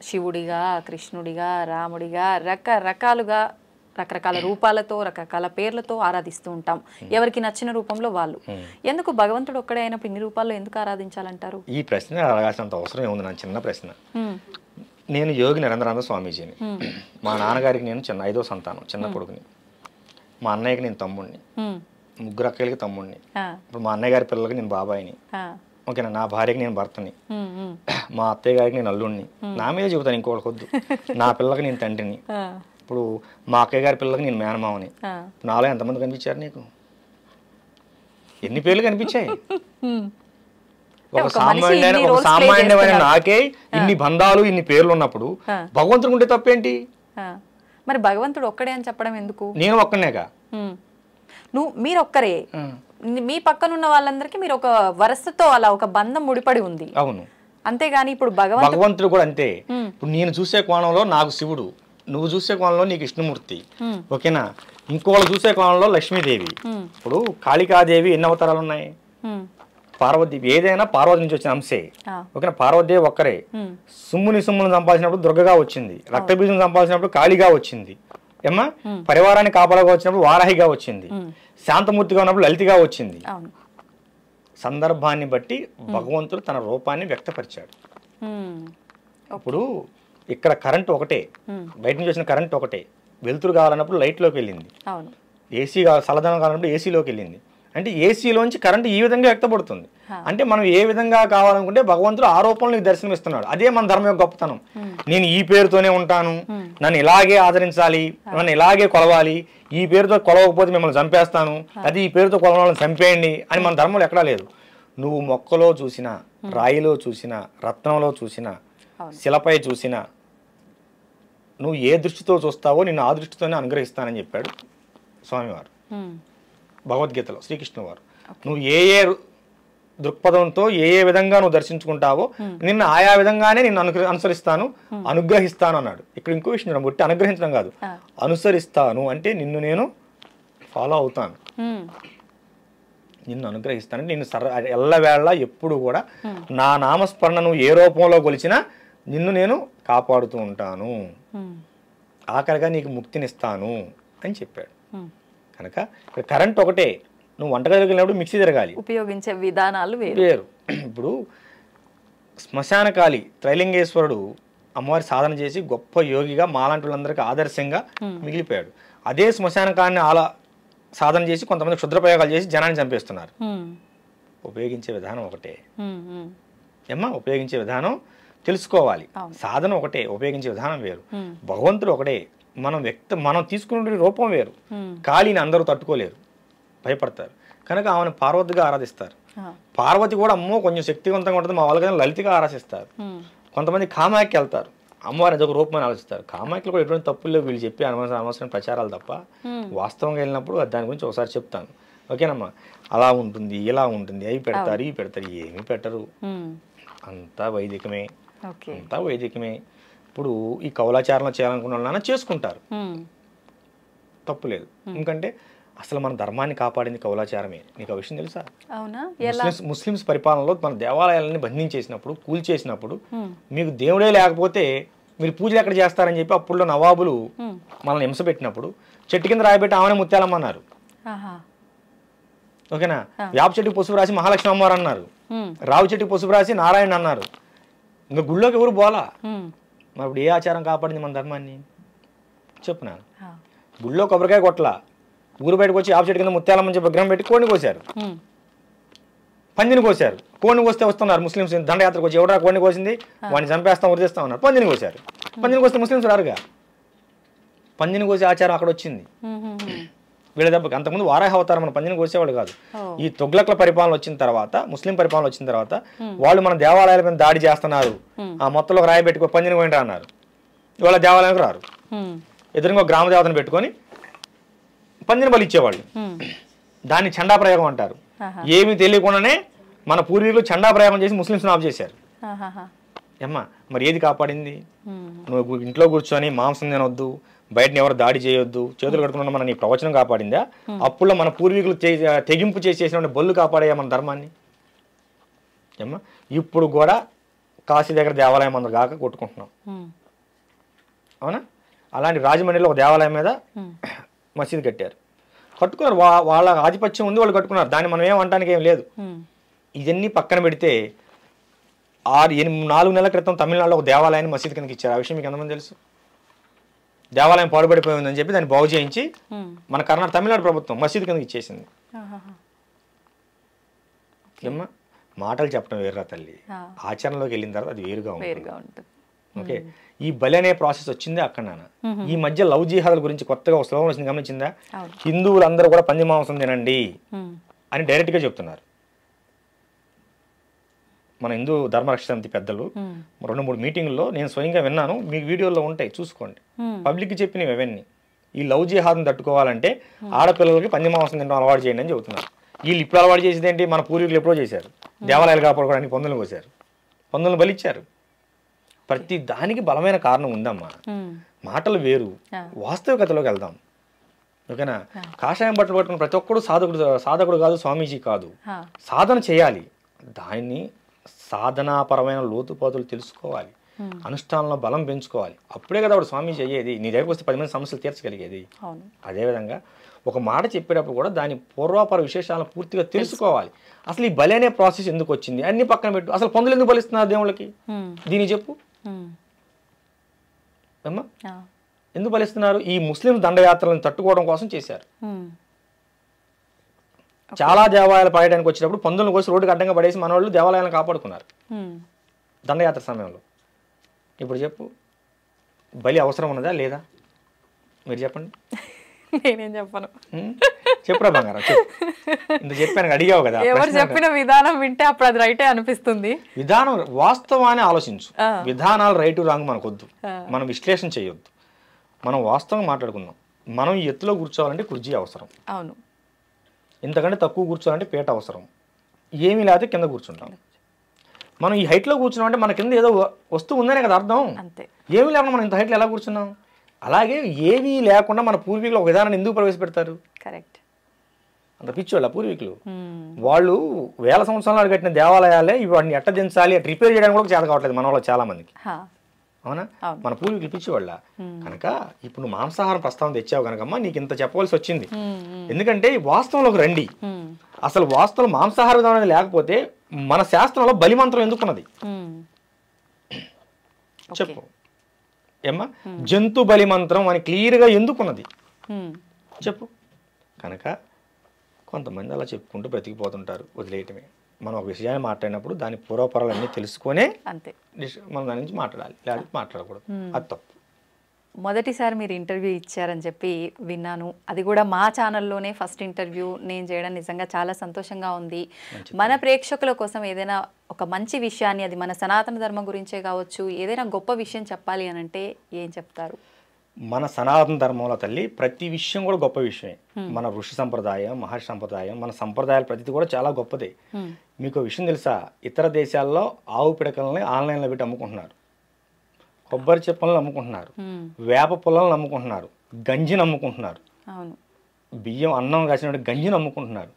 శివుడిగా, కృష్ణుడిగా, రాముడిగా రకరకాల రూపాలతో రకరకాల పేర్లతో ఆరాధిస్తూ ఉంటాం. ఎవరికి నచ్చిన రూపంలో వాళ్ళు. ఎందుకు భగవంతుడు ఒక్కడే అయినప్పుడు ఇన్ని రూపాల్లో ఎందుకు ఆరాధించాలంటారు? ఈ ప్రశ్న అడగాల్సినంత అవసరం ఏముంది? నా చిన్న ప్రశ్న. నేను యోగి నరేంద్రానంద స్వామీజీని. మా నాన్నగారికి నేను 5వ సంతానం, చిన్న కొడుకుని. మా అన్నయ్యకి నేను తమ్ముడిని, 3 అక్కలకి తమ్ముడిని. ఇప్పుడు మా అన్నయ్య గారి పిల్లలకి నేను బాబాయిని. ఓకేనా? నా భార్యకి నేను భర్తని, మా అత్తయ్య గారికి నేను అల్లుడిని. నా మీద చెబుతాను, ఇంకోటి వద్దు. నా పిల్లకి నేను తండ్రిని. ఇప్పుడు మా అక్కయ్య గారి పిల్లలకి నేను మేనమావని. నాలో ఎంతమంది కనిపించారు నీకు? ఎన్ని పేర్లు కనిపించాయి? ఒక సామాన్యమైన నాకే ఇన్ని బంధాలు, ఇన్ని పేర్లు ఉన్నప్పుడు భగవంతుడు ఉంటే తప్పేంటి? మరి భగవంతుడు ఒక్కడే అని చెప్పడం ఎందుకు? నేను ఒక్కనేగా. మీరు ఒక్కరే. మీ పక్కనున్న వాళ్ళందరికీ మీరు ఒక వరసతో అలా ఒక బంధం ముడిపడి ఉంది. అవును. అంతేగాని ఇప్పుడు భగవంతుడు కూడా అంతే. ఇప్పుడు నేను చూసే కోణంలో నాకు శివుడు, నువ్వు చూసే కోణంలో నీకు విష్ణుమూర్తి. ఓకేనా? ఇంకోళ్ళు చూసే కోణంలో లక్ష్మీదేవి. ఇప్పుడు కాళికాదేవి ఎన్ని అవతారాలు ఉన్నాయి? పార్వతి ఏదైనా పార్వతి నుంచి వచ్చిన అంశే. ఓకేనా, పార్వతి ఒక్కరే. సొమ్ముని సంపాదించినప్పుడు దుర్గగా వచ్చింది, రక్తబీజం సంపాదించినప్పుడు కాళిగా వచ్చింది, ఏమ్మా పరివారాన్ని కాపాడగా వచ్చినప్పుడు వారాహిగా వచ్చింది, శాంతమూర్తిగా ఉన్నప్పుడు లలితగా వచ్చింది. సందర్భాన్ని బట్టి భగవంతుడు తన రూపాన్ని వ్యక్తపరిచాడు. ఇప్పుడు ఇక్కడ కరెంట్ ఒకటే, బయట నుంచి వచ్చిన కరెంట్ ఒకటే. వెలుతురు కావాలన్నప్పుడు లైట్లోకి వెళ్ళింది, ఏసీ చల్లదనం కావాలన్నప్పుడు ఏసీలోకి వెళ్ళింది. అంటే ఏసీలోంచి కరెంట్ ఈ విధంగా వ్యక్తపడుతుంది. అంటే మనం ఏ విధంగా కావాలనుకుంటే భగవంతుడు ఆ రూపంలో దర్శనమిస్తున్నాడు. అదే మన ధర్మం యొక్క గొప్పతనం. నేను ఈ పేరుతోనే ఉంటాను, నన్ను ఇలాగే ఆదరించాలి, నన్ను ఇలాగే కొలవాలి, ఈ పేరుతో కొలవకపోతే మిమ్మల్ని చంపేస్తాను, అది ఈ పేరుతో కొలవాలని చంపేయండి అని మన ధర్మంలో ఎక్కడా లేదు. నువ్వు మొక్కలో చూసినా, రాయిలో చూసినా, రత్నంలో చూసినా, శిలపై చూసినా, నువ్వు ఏ దృష్టితో చూస్తావో నిన్ను ఆ దృష్టితోనే అనుగ్రహిస్తానని చెప్పాడు స్వామివారు భగవద్గీతలో, శ్రీకృష్ణ వారు. నువ్వు ఏ ఏ దృక్పథంతో ఏ ఏ విధంగా నువ్వు దర్శించుకుంటావో నిన్ను ఆయా విధంగానే నిన్ను అనుసరిస్తాను, అనుగ్రహిస్తాను అన్నాడు. ఇక్కడ ఇంకో విషయం బట్టి అనుగ్రహించడం కాదు, అనుసరిస్తాను అంటే నిన్ను నేను ఫాలో అవుతాను, నిన్ను అనుగ్రహిస్తాను, నిన్ను ఎల్లవేళ ఎప్పుడు కూడా నా నామస్మరణను ఏ రూపంలో కొలిచినా నిన్ను నేను కాపాడుతూ ఉంటాను, ఆఖరిగా నీకు ముక్తినిస్తాను అని చెప్పాడు. కనుక కరెంట్ ఒకటే, నువ్వు వంటగదిలోకి వెళ్ళినప్పుడు మిక్సీ తిరగాలి, ఉపయోగించే విధానాలు వేరు. ఇప్పుడు శ్మశానకాళి త్రైలింగేశ్వరుడు అమ్మవారి సాధన చేసి గొప్ప యోగిగా మాలాంటి వాళ్ళందరికీ ఆదర్శంగా మిగిలిపోయాడు. అదే శ్మశానకాన్ని సాధన చేసి కొంతమంది క్షుద్రప్రయోగాలు చేసి జనాన్ని చంపేస్తున్నారు. ఉపయోగించే విధానం ఒకటే ఏమ్మా, ఉపయోగించే విధానం తెలుసుకోవాలి. సాధన ఒకటే, ఉపయోగించే విధానం వేరు. భగవంతుడు ఒకటే, మనం తీసుకునే రూపం వేరు. కాళీని అందరూ తట్టుకోలేరు, భయపడతారు. కనుక ఆమెను పార్వతిగా ఆరాధిస్తారు. పార్వతి కూడా అమ్మో కొంచెం శక్తివంతంగా ఉంటుంది, మా వాళ్ళకి లలితగా ఆరాధిస్తారు. కొంతమంది కామాఖ్య వెళ్తారు, అమ్మవారిని అదొక రూపం అని ఆలోచిస్తారు. కామాఖ్యలో కూడా ఎటువంటి తప్పుల్లో వీళ్ళు చెప్పి అనవసరం ప్రచారాలు తప్ప, వాస్తవంగా వెళ్ళినప్పుడు దాని గురించి ఒకసారి చెప్తాను. ఓకేనమ్మా, అలా ఉంటుంది, ఇలా ఉంటుంది, అవి పెడతారు, ఇవి పెడతారు, ఏమీ పెట్టరు, అంతా వైదికమే, అంతా వైదికమే. ఇప్పుడు ఈ కౌలాచారంలో చేయాలనుకున్న వాళ్ళైనా చేసుకుంటారు, తప్పులేదు. ఎందుకంటే అసలు మన ధర్మాన్ని కాపాడింది కౌలాచారమే. నీకు ఆ విషయం తెలుసా? ముస్లిమ్స్ పరిపాలనలో మన దేవాలయాలని బంధించేసినప్పుడు, కూల్చేసినప్పుడు, మీకు దేవుడే లేకపోతే మీరు పూజలు ఎక్కడ చేస్తారని చెప్పి అప్పుడులో నవాబులు మనల్ని హింస పెట్టినప్పుడు చెట్టు కింద రాయబెట్టి ఆమెనే ముత్యాలమ్మన్నారు. ఓకేనా, వేప చెట్టుకి పసుపు రాసి మహాలక్ష్మి అమ్మవారు అన్నారు, రావు చెట్టుకి పసుపు రాసి నారాయణ అన్నారు. ఇంకా గుళ్ళోకి ఎవరు పోలా. మరి ఇప్పుడు ఏ ఆచారం కాపాడింది మన ధర్మాన్ని చెప్పునా? గుళ్ళో కొబ్బరికాయ కొట్ల, ఊరు బయటకు వచ్చి వేప చెట్టు కింద ముత్యాలమ్మని చెప్పి విగ్రహం పెట్టి కోడిని కోసారు, పందిని కోసారు. కోడిని కోస్తే వస్తున్నారు ముస్లిమ్స్ దండయాత్రకు వచ్చి, ఎవరా కోడిని కోసింది, వాడిని చంపేస్తాం ఉరిదేస్తాం అన్నారు. పందిని కోసారు. పందిని కోస్తే ముస్లిమ్స్ రారుగా, పందిని కోసే ఆచారం అక్కడ వచ్చింది వీళ్ళ దెబ్బకి. అంతకుముందు వారాహ అవతారం మన పందిని కోసేవాళ్ళు కాదు. ఈ తొగ్లక్ల పరిపాలన వచ్చిన తర్వాత, ముస్లిం పరిపాలన వచ్చిన తర్వాత వాళ్ళు మన దేవాలయాల మీద దాడి చేస్తున్నారు, ఆ మొత్తంలో రాయి పెట్టుకో పందిని పోయింటా అన్నారు. వాళ్ళ దేవాలయానికి రారు, ఎదురుగా గ్రామ దేవతను పెట్టుకొని పందిని బలి ఇచ్చేవాళ్ళు. దాన్ని చండా ప్రయోగం అంటారు. ఏమీ తెలియకుండానే మన పూర్వీకులు చండా ప్రయోగం చేసి ముస్లింస్ని ఆఫ్ చేశారు. ఏమ్మా, మరి ఏది కాపాడింది? నువ్వు ఇంట్లో కూర్చొని మాంసం తినొద్దు, బయటని ఎవరు దాడి చేయొద్దు, చేతులు కడుతున్నా మన నీ ప్రవచనం కాపాడిందా? అప్పుడు మన పూర్వీకులు తెగింపు చేసేసిన బొల్లు కాపాడేయా మన ధర్మాన్ని? ఏమ్మా, ఇప్పుడు కూడా కాశీ దగ్గర దేవాలయం అందరు కాక కొట్టుకుంటున్నాం, అవునా? అలాంటి రాజమండ్రిలో ఒక దేవాలయం మీద మసీదు కట్టారు, కట్టుకున్నారు. వాళ్ళ ఆధిపత్యం ఉంది, వాళ్ళు కట్టుకున్నారు. దాన్ని మనం ఏమంటానికి ఏం లేదు. ఇవన్నీ పక్కన పెడితే 4 నెలల క్రితం తమిళనాడులో ఒక దేవాలయాన్ని మసీదు కిందకి ఇచ్చారు. ఆ విషయం మీకు ఎంతమంది తెలుసు? దేవాలయం పాడుపడిపోయిందని చెప్పి దాన్ని బాగు చేయించి మన తమిళనాడు ప్రభుత్వం మసీదు కిందకి ఇచ్చేసింది. ఏమ్మా, మాటలు చెప్పడం వేరురా తల్లి, ఆచరణలోకి వెళ్ళిన తర్వాత అది వేరుగా ఉంటుంది. ఓకే, ఈ బలి అనే ప్రాసెస్ వచ్చిందే అక్కడ. నాన్న ఈ మధ్య లవ్ జిహాదుల గురించి కొత్తగా ఒక స్లోగన్ వచ్చింది, గమనించిందా? హిందువులందరూ కూడా పంది మాంసం తినండి అని డైరెక్ట్ గా చెప్తున్నారు. మన హిందూ ధర్మరక్షణ సమితి పెద్దలు 2-3 మీటింగుల్లో నేను స్వయంగా విన్నాను, మీకు వీడియోలో ఉంటాయి చూసుకోండి. పబ్లిక్ చెప్పినవి అవన్నీ. ఈ లవ్ జిహాద్ని తట్టుకోవాలంటే ఆడపిల్లలకి పంది మాంసం తినడం అలవాటు చేయండి అని చెబుతున్నారు. వీళ్ళు ఇప్పుడు అలవాటు చేసేది ఏంటి? మన పూర్వీకులు ఎప్పుడో చేశారు. దేవాలయాలు కాపాడుకోవడానికి పందులు కోసారు, పందులను బలిచ్చారు. ప్రతి దానికి బలమైన కారణం ఉందమ్మా. మాటలు వేరు, వాస్తవికతలోకి వెళ్దాం. ఓకేనా? కాషాయం బట్టలు పట్టుకుని ప్రతి ఒక్కడు సాధకుడు కాదు, స్వామీజీ కాదు. సాధన చేయాలి, దాన్ని సాధనాపరమైన లోతుపాతులు తెలుసుకోవాలి, అనుష్ఠానంలో బలం పెంచుకోవాలి. అప్పుడే కదా వాడు స్వామీజీ అయ్యేది, నీ దగ్గరకు వస్తే 10 మంది సమస్యలు తీర్చగలిగేది. అదేవిధంగా ఒక మాట చెప్పేటప్పుడు కూడా దాని పూర్వాపర విశేషాలను పూర్తిగా తెలుసుకోవాలి. అసలు ఈ బలి అనే ప్రాసెస్ ఎందుకు వచ్చింది అన్ని పక్కన పెట్టు. అసలు పందులు ఎందుకు బలిస్తున్నారు దేవుళ్ళకి, దీన్ని చెప్పు అమ్మా. ఎందుకు బలిస్తున్నారు? ఈ ముస్లిం దండయాత్రలను తట్టుకోవడం కోసం చేశారు. చాలా దేవాలయాలు పాయడానికి వచ్చినప్పుడు పందులను కోసి రోడ్డుకి అడ్డంగా పడేసి మన వాళ్ళు దేవాలయాలను కాపాడుకున్నారు దండయాత్ర సమయంలో. ఇప్పుడు చెప్పు, బలి అవసరం ఉన్నదా లేదా? మీరు చెప్పండి. నేనేం చెప్పను. చెప్పురా బంగారం, ఇంత చెప్పాను, అడిగావు కదా. ఎవరు చెప్పిన విధానం వింటే అప్పుడు అది రైటే అనిపిస్తుంది. విధానం వాస్తవాన్ని ఆలోచించు. విధానాలు రైటు రాంగ్ మనకొద్దు, మనం విశ్లేషణ చేయొద్దు, మనం వాస్తవంగా మాట్లాడుకుందాం. మనం ఈ ఎత్తులో కూర్చోవాలంటే కుర్చీ అవసరం. అవును. ఇంతకంటే తక్కువ కూర్చోవాలంటే పీట అవసరం. ఏమీ లేకపోతే కింద కూర్చుంటాం. మనం ఈ హైట్లో కూర్చున్నాం అంటే మన కింద ఏదో వస్తువు ఉందనే కదా అర్థం. అంతే. ఏమీ లేకుండా మనం ఇంత హైట్లో ఎలా కూర్చున్నాం? అలాగే ఏమీ లేకుండా మన పూర్వీకులు ఒక విధానాన్ని ఎందుకు ప్రవేశపెడతారు? కరెక్ట్. అంత పిచ్చోళ్ళ పూర్వీకులు. వాళ్ళు వేల సంవత్సరాలు కట్టిన దేవాలయాలే వాటిని ఎట్ట దించాలి, రిపేర్ చేయడానికి కూడా చేత కావట్లేదు మన వాళ్ళు చాలా మందికి. అవునా? మన పూర్వీకులు పిచ్చివాళ్ళ. కనుక ఇప్పుడు మాంసాహారం ప్రస్తావన తెచ్చావు కనుకమ్మా నీకు ఇంత చెప్పవలసి వచ్చింది. ఎందుకంటే వాస్తవంలోకి రండి. అసలు వాస్తవం మాంసాహార విధానం అనేది లేకపోతే మన శాస్త్రంలో బలి మంత్రం ఎందుకున్నది చెప్పు ఏమ్మా? జంతు బలి మంత్రం అని క్లియర్గా ఎందుకున్నది చెప్పు. కనుక కొంతమంది అలా చెప్పుకుంటూ బ్రతికిపోతుంటారు, వదిలేయటమే. మనం ఒక విషయాన్ని మాట్లాడినప్పుడు దాని పూర్వపరాలన్నీ తెలుసుకొనే అంతే మనం దాని నుంచి మాట్లాడాలి, లేకపోతే మాట్లాడకూడదు. అది తప్పు. మొదటిసారి మీరు ఇంటర్వ్యూ ఇచ్చారని చెప్పి విన్నాను. అది కూడా మా ఛానల్లోనే ఫస్ట్ ఇంటర్వ్యూ నేను చేయడం నిజంగా చాలా సంతోషంగా ఉంది. మన ప్రేక్షకుల కోసం ఏదైనా ఒక మంచి విషయాన్ని, అది మన సనాతన ధర్మం గురించే కావచ్చు, ఏదైనా గొప్ప విషయం చెప్పాలి అని అంటే ఏం చెప్తారు? మన సనాతన ధర్మంలో తల్లి ప్రతి విషయం కూడా గొప్ప విషయమే. మన ఋషి సంప్రదాయం, మహర్షి సంప్రదాయం, మన సంప్రదాయాలు ప్రతిది కూడా చాలా గొప్పదే. మీకు విషయం తెలుసా? ఇతర దేశాల్లో ఆవు పిడకలని ఆన్లైన్లో పెట్టి అమ్ముకుంటున్నారు, కొబ్బరి చెప్పలను అమ్ముకుంటున్నారు, వేప పుల్లలను అమ్ముకుంటున్నారు, గంజిని అమ్ముకుంటున్నారు, బియ్యం అన్నం కాసిన గంజిని అమ్ముకుంటున్నారు.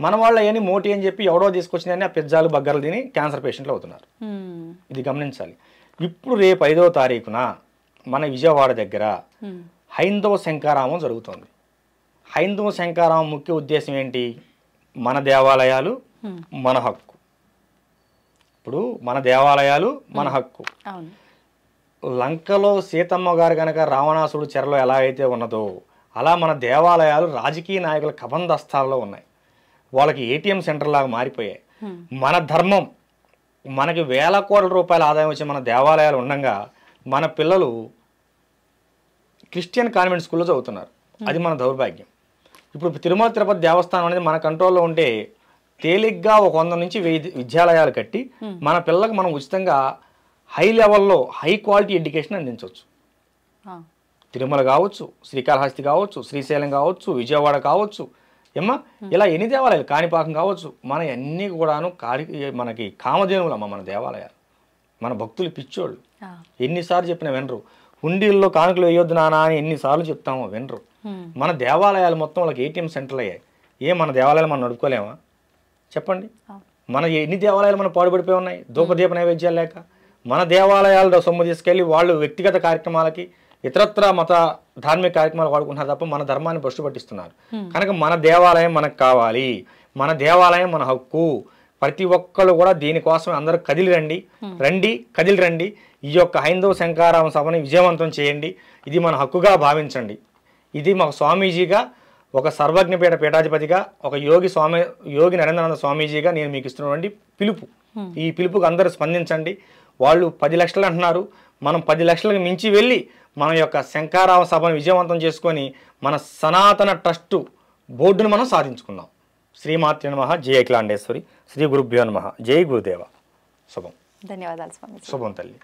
మన వాళ్ళు అవన్నీ మోటి అని చెప్పి ఎవడో తీసుకొచ్చిందని ఆ పిజ్జాలు బగ్గర్లు తిని క్యాన్సర్ పేషెంట్లు అవుతున్నారు. ఇది గమనించాలి. ఇప్పుడు రేపు 5వ తారీఖున మన విజయవాడ దగ్గర హైందవ శంకారామం జరుగుతుంది. హైందవ శంకారామం ముఖ్య ఉద్దేశం ఏంటి? మన దేవాలయాలు మన హక్కు. ఇప్పుడు మన దేవాలయాలు మన హక్కు. లంకలో సీతమ్మ గారు కనుక రావణాసుడు చెరలో ఎలా అయితే ఉన్నదో అలా మన దేవాలయాలు రాజకీయ నాయకుల కబంధస్థాల్లో ఉన్నాయి. వాళ్ళకి ఏటీఎం సెంటర్ లాగా మారిపోయాయి. మన ధర్మం, మనకి వేల కోట్ల రూపాయల ఆదాయం వచ్చే మన దేవాలయాలు ఉండగా మన పిల్లలు క్రిస్టియన్ కాన్వెంట్ స్కూల్లో చదువుతున్నారు. అది మన దౌర్భాగ్యం. ఇప్పుడు తిరుమల తిరుపతి దేవస్థానం అనేది మన కంట్రోల్లో ఉంటే తేలిగ్గా ఒక 100 నుంచి 1000 విద్యాలయాలు కట్టి మన పిల్లలకు మనం ఉచితంగా హై లెవెల్లో హై క్వాలిటీ ఎడ్యుకేషన్ అందించవచ్చు. తిరుమల కావచ్చు, శ్రీకాళహస్తి కావచ్చు, శ్రీశైలం కావచ్చు, విజయవాడ కావచ్చు, ఏమ్మా ఇలా ఎన్ని దేవాలయాలు, కాణిపాకం కావచ్చు, మన అన్నీ కూడాను మనకి కామధేనువులమ్మ మన దేవాలయాలు. మన భక్తులు పిచ్చోళ్ళు, ఎన్నిసార్లు చెప్పినా వినరు. హుండీల్లో కానుకలు వేయొద్దు నానా అని ఎన్నిసార్లు చెప్తామో వినరు. మన దేవాలయాలు మొత్తం వాళ్ళకి ఏటీఎం సెంటర్లు అయ్యాయి. మన దేవాలయాలు మనం నడుపుకోలేమా చెప్పండి? మన ఎన్ని దేవాలయాలు మనం పాడుపడిపోయి ఉన్నాయి ధూపదీప నైవేద్యాలు లేక. మన దేవాలయాలు సొమ్ము తీసుకెళ్ళి వాళ్ళు వ్యక్తిగత కార్యక్రమాలకి ఇతరత్ర మత ధార్మిక కార్యక్రమాలు వాడుకుంటున్నారు తప్ప మన ధర్మాన్ని భ్రష్టు పట్టిస్తున్నారు. కనుక మన దేవాలయం మనకు కావాలి, మన దేవాలయం మన హక్కు. ప్రతి ఒక్కళ్ళు కూడా దీనికోసం అందరూ కదిలి రండి. ఈ యొక్క హైందవ శంకారామ సభని విజయవంతం చేయండి. ఇది మన హక్కుగా భావించండి. ఇది మా స్వామీజీగా, ఒక సర్వజ్ఞపీఠ పీఠాధిపతిగా, ఒక యోగి నరేంద్రానంద స్వామీజీగా నేను మీకు ఇస్తున్నటువంటి పిలుపు. ఈ పిలుపుకి అందరూ స్పందించండి. వాళ్ళు 10 లక్షలు అంటున్నారు, మనం 10 లక్షలకు మించి వెళ్ళి మన యొక్క శంకారామ సభను విజయవంతం చేసుకొని మన సనాతన ట్రస్టు బోర్డును మనం సాధించుకుందాం. శ్రీమాత్రే నమః. జయ అఖిలాండేశ్వరి. శ్రీ గురుభ్యో నమః. జై గురుదేవ. శుభం. ధన్యవాదాలు స్వామి. శుభం తల్లి.